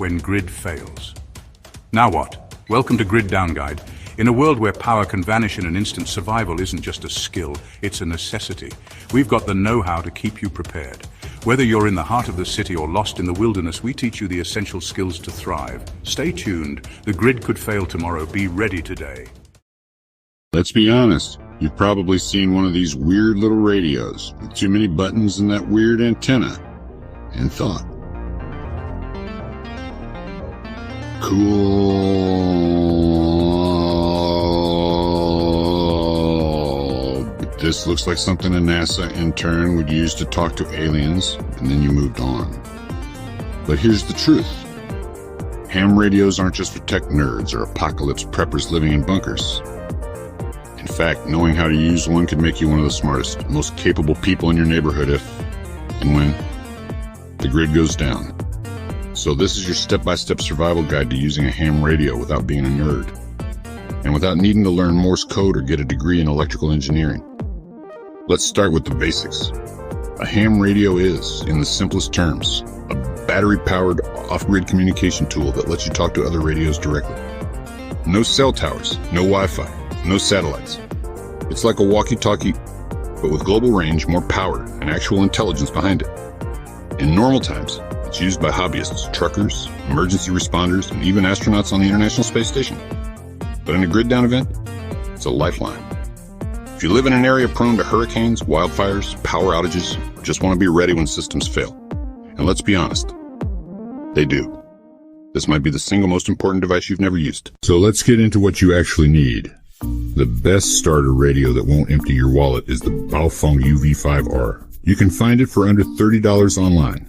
when grid fails. Now what? Welcome to Grid Down Guide. In a world where power can vanish in an instant, survival isn't just a skill, it's a necessity. We've got the know-how to keep you prepared. Whether you're in the heart of the city or lost in the wilderness, we teach you the essential skills to thrive. Stay tuned. The grid could fail tomorrow. Be ready today. Let's be honest. You've probably seen one of these weird little radios with too many buttons and that weird antenna, and thought, cool, but this looks like something a NASA intern would use to talk to aliens, and then you moved on. But here's the truth. Ham radios aren't just for tech nerds or apocalypse preppers living in bunkers. In fact, knowing how to use one could make you one of the smartest, most capable people in your neighborhood if and when the grid goes down. So this is your step-by-step survival guide to using a ham radio without being a nerd, and without needing to learn Morse code or get a degree in electrical engineering. Let's start with the basics. A ham radio is, in the simplest terms, a battery-powered off-grid communication tool that lets you talk to other radios directly. No cell towers, no Wi-Fi, no satellites. It's like a walkie-talkie, but with global range, more power, and actual intelligence behind it. In normal times, it's used by hobbyists, truckers, emergency responders, and even astronauts on the International Space Station. But in a grid down event, it's a lifeline. If you live in an area prone to hurricanes, wildfires, power outages, or just want to be ready when systems fail, and let's be honest, they do. This might be the single most important device you've never used. So let's get into what you actually need. The best starter radio that won't empty your wallet is the Baofeng UV5R. You can find it for under $30 online.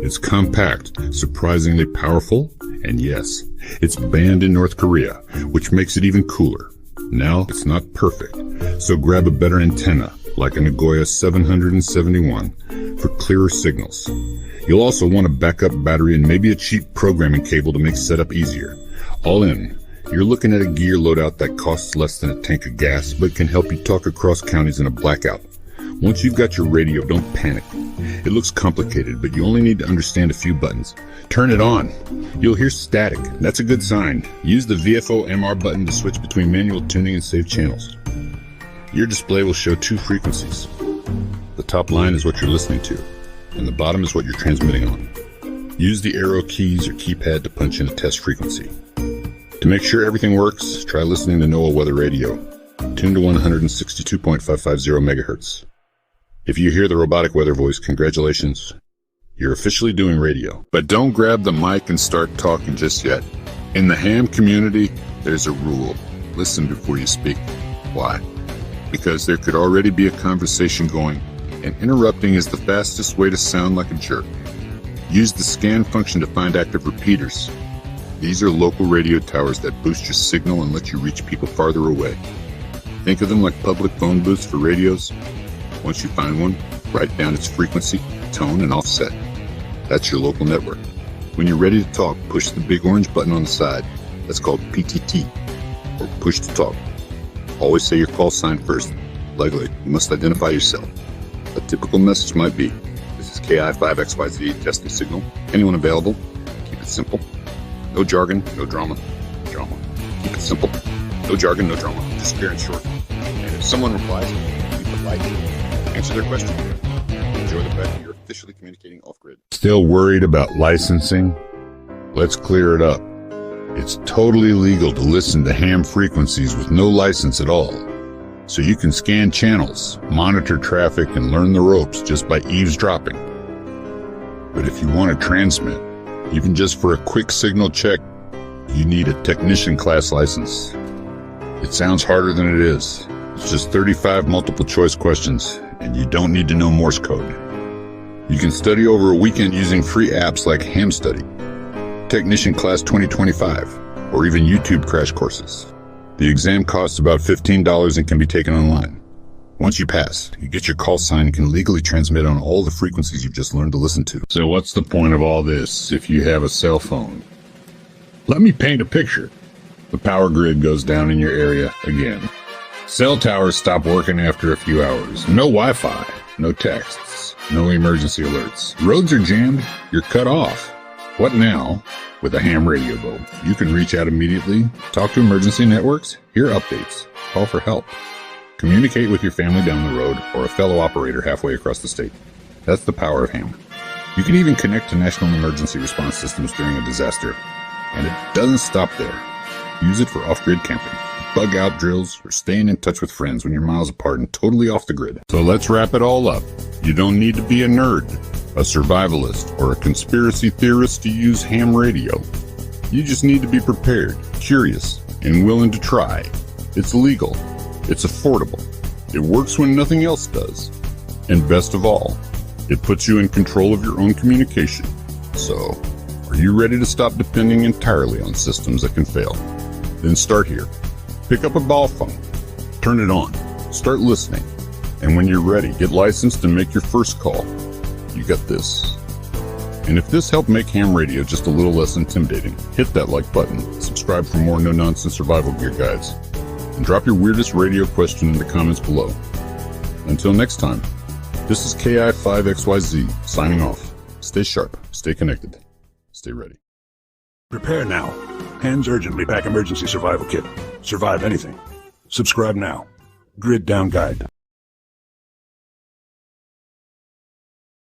It's compact, surprisingly powerful, and yes, it's banned in North Korea, which makes it even cooler. Now, it's not perfect, so grab a better antenna, like a Nagoya 771, for clearer signals. You'll also want a backup battery and maybe a cheap programming cable to make setup easier. All in, you're looking at a gear loadout that costs less than a tank of gas, but can help you talk across counties in a blackout. Once you've got your radio, don't panic. It looks complicated, but you only need to understand a few buttons. Turn it on. You'll hear static. That's a good sign. Use the VFO MR button to switch between manual tuning and save channels. Your display will show two frequencies. The top line is what you're listening to, and the bottom is what you're transmitting on. Use the arrow keys or keypad to punch in a test frequency. To make sure everything works, try listening to NOAA Weather Radio, tuned to 162.550 megahertz. If you hear the robotic weather voice, congratulations. You're officially doing radio. But don't grab the mic and start talking just yet. In the ham community, there's a rule. Listen before you speak. Why? Because there could already be a conversation going, and interrupting is the fastest way to sound like a jerk. Use the scan function to find active repeaters. These are local radio towers that boost your signal and let you reach people farther away. Think of them like public phone booths for radios. Once you find one, write down its frequency, tone, and offset. That's your local network. When you're ready to talk, push the big orange button on the side. That's called PTT, or push to talk. Always say your call sign first. Likely, you must identify yourself. A typical message might be, "This is KI5XYZ testing signal. Anyone available?" Keep it simple. No jargon, no drama. Drama. Keep it simple. No jargon, no drama. Just clear and short. And if someone replies, be polite. Answer their question. Enjoy the fact that you're officially communicating off-grid. Still worried about licensing? Let's clear it up. It's totally legal to listen to ham frequencies with no license at all. So you can scan channels, monitor traffic, and learn the ropes just by eavesdropping. But if you want to transmit, even just for a quick signal check, you need a technician class license. It sounds harder than it is. It's just 35 multiple choice questions, and you don't need to know Morse code. You can study over a weekend using free apps like Ham Study, Technician Class 2025, or even YouTube crash courses. The exam costs about $15 and can be taken online. Once you pass, you get your call sign and can legally transmit on all the frequencies you've just learned to listen to. So what's the point of all this if you have a cell phone? Let me paint a picture. The power grid goes down in your area again. Cell towers stop working after a few hours. No Wi-Fi, no texts, no emergency alerts. Roads are jammed, you're cut off. What now? With a ham radio though, you can reach out immediately, talk to emergency networks, hear updates, call for help, communicate with your family down the road or a fellow operator halfway across the state. That's the power of ham. You can even connect to national emergency response systems during a disaster. And it doesn't stop there. Use it for off-grid camping, bug out drills, or staying in touch with friends when you're miles apart and totally off the grid. So let's wrap it all up. You don't need to be a nerd, a survivalist, or a conspiracy theorist to use ham radio. You just need to be prepared, curious, and willing to try. It's legal. It's affordable. It works when nothing else does. And best of all, it puts you in control of your own communication. So, are you ready to stop depending entirely on systems that can fail? Then start here. Pick up a ball phone. Turn it on. Start listening. And when you're ready, get licensed and make your first call. You got this. And if this helped make ham radio just a little less intimidating, hit that like button, subscribe for more no-nonsense survival gear guides, and drop your weirdest radio question in the comments below. Until next time, this is KI5XYZ signing off. Stay sharp, stay connected, stay ready. Prepare now. Hands urgently pack emergency survival kit. Survive anything. Subscribe now. Grid Down Guide.